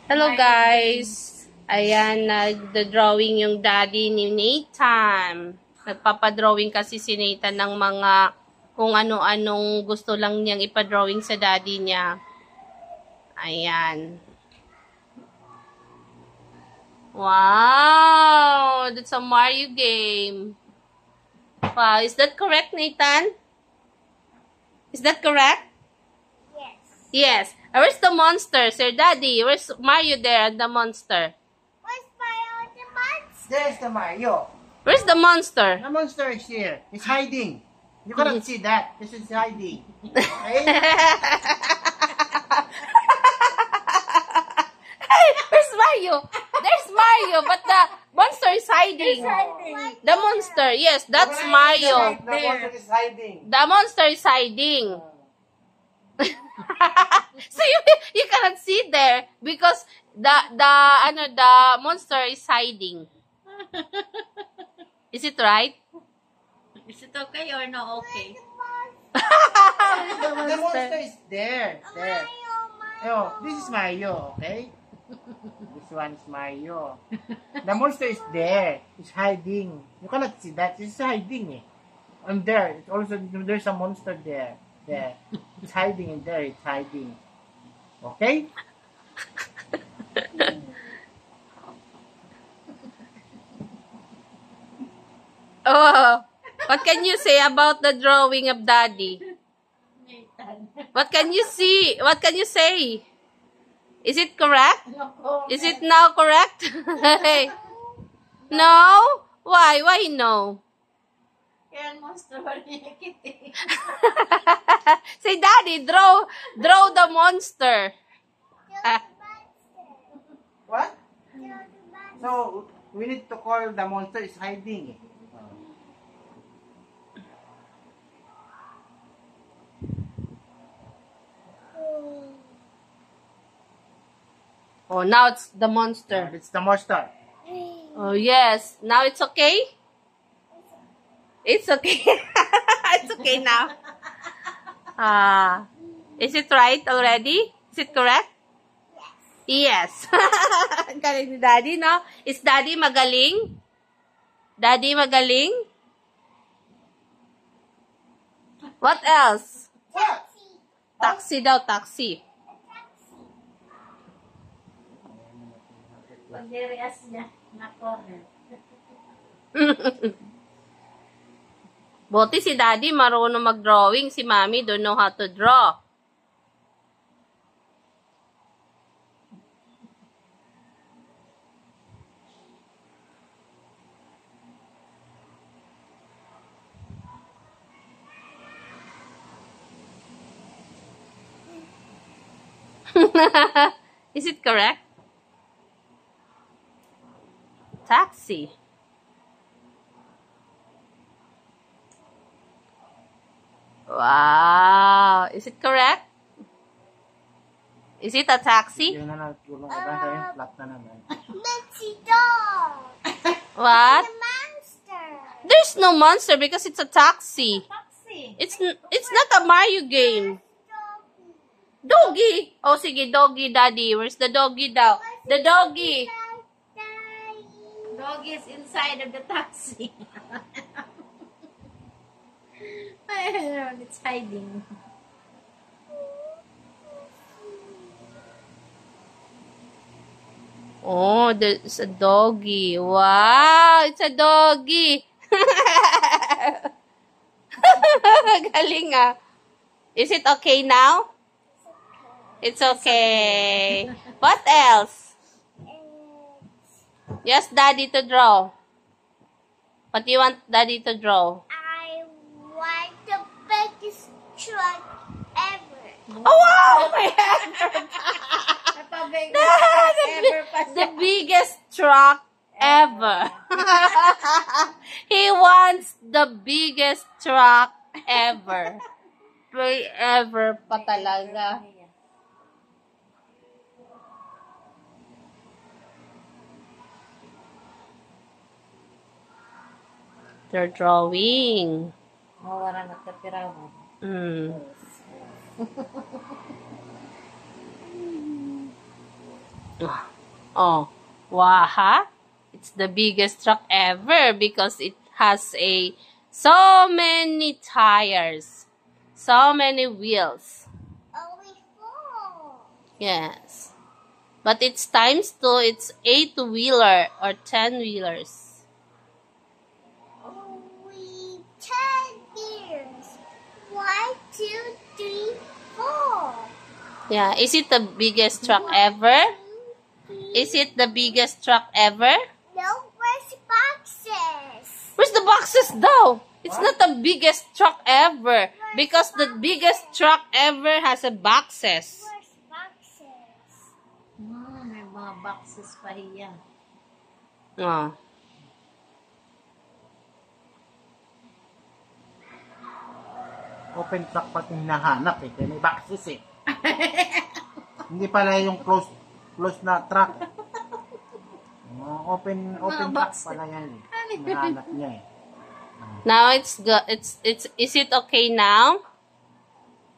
Hello guys! Ayan, nagda-drawing yung daddy ni Nathan. Nagpapadrawing kasi si Nathan ng mga kung ano-anong gusto lang niyang ipadrawing sa daddy niya. Ayan. Wow! That's a Mario game. Wow, is that correct, Nathan? Is that correct? Yes. Yes. Where's the monster, Sir Daddy? Where's Mario there and the monster? Where's Mario the monster? There's the Mario. Where's the monster? The monster is here. It's hiding. You cannot see that. This is hiding. Okay? Hey, where's Mario? There's Mario, but the monster is hiding. The monster, yes, that's Mario. The monster is hiding. The monster is hiding. So you cannot see there because the monster is hiding. Is it right? Is it okay or no okay? The monster is there. There. Oh, this is Mario, okay? This one is Mario. The monster is there. It's hiding. You cannot see that. It's hiding. And there. It's also, there's a monster there. There. It's hiding in there. It's hiding. Okay? Oh, what can you say about the drawing of Daddy? What can you see? What can you say? Is it correct? Is it now correct? No? Why? Why no? Kaya monster ba niya kitty? Say, Daddy, draw the monster. What? So, we need to call the monster is hiding. Oh, now it's the monster. It's the monster. Oh, yes. Now it's okay? It's okay. It's okay now. Is it right already? Is it correct? Yes. Galing ni Daddy, no? Is Daddy magaling? Daddy magaling? What else? What? Taxi daw, taxi. Pag nireas niya, na corner. Buti si Daddy marunong mag-drawing. Si Mommy don't know how to draw. Is it correct? Taxi. Wow. Is it correct? Is it a taxi? Yun na natulong ko ba sa'yo? Flat na naman. Let's see dog. What? The monster. There's no monster because it's a taxi. Taxi. It's not a Mario game. Doggy. Oh, sige, doggy, Daddy. Where's the doggy daw? The doggy. Dog is inside of the taxi. It's hiding. Oh, there's a doggy. Wow, it's a doggy. Galing ah. Is it okay now? It's okay. What else? Yes, Daddy to draw. What do you want Daddy to draw? I want the biggest truck ever. Oh, wow! The biggest truck ever. He wants the biggest truck ever. Ever pa talaga. They're drawing. Mawara na kapirawan. Oh, wow. It's the biggest truck ever because it has so many tires, so many wheels. Only 4. Yes. But it's times 2, it's 8-wheeler or 10-wheelers. Only 10 years. 1, 2, 3, 4. Yeah, is it the biggest truck ever? Is it the biggest truck ever? No, where's the boxes? Where's the boxes though? It's not the biggest truck ever because the biggest truck ever has a boxes. Where's boxes? May mga boxes pa yan. Oh. Open truck pati hinahanap eh. Kaya may boxes eh. Hindi pala yung close na truck. Open truck boxes. pala yan eh. Hinahanap niya eh. Now it's good. Is it okay now?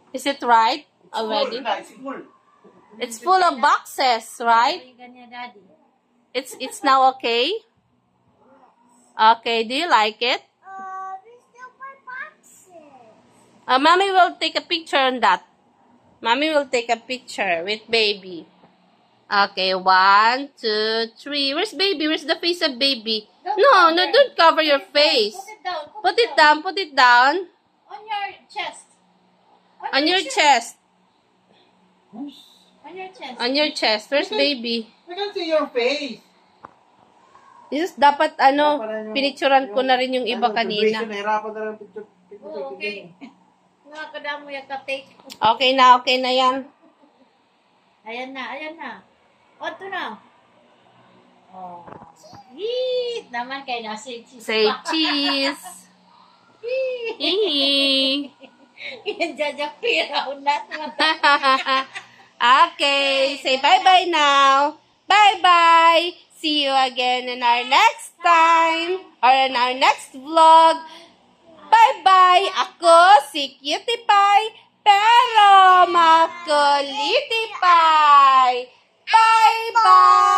Is it right already? It's full of boxes, right? Ay, ganyan, Daddy. It's now okay? Okay, do you like it? There's still more boxes. Mommy will take a picture on that. Mommy will take a picture with baby. Okay, 1, 2, 3. Where's baby? Where's the face of baby? No, don't cover your face. Put it down. Put it down, put it down. On your chest. On your chest. On your chest. On your chest. Where's baby? I can see your face. This dapat pinicturan ko na rin yung iba kanina. Nahirapan na lang picture. Oh, okay. Nakakadamo yung ka-take. Okay na yan. Ayan na. O, ito na. Oh. Yeet! Naman kayo na. Say cheese. Say cheese. Hee. Yan dyan yung piraw na. Okay, say bye-bye now. Bye-bye. See you again in our next time or in our next vlog. Bye-bye. Ako si Cutie Pie, pero makulitie pie. Bye-bye.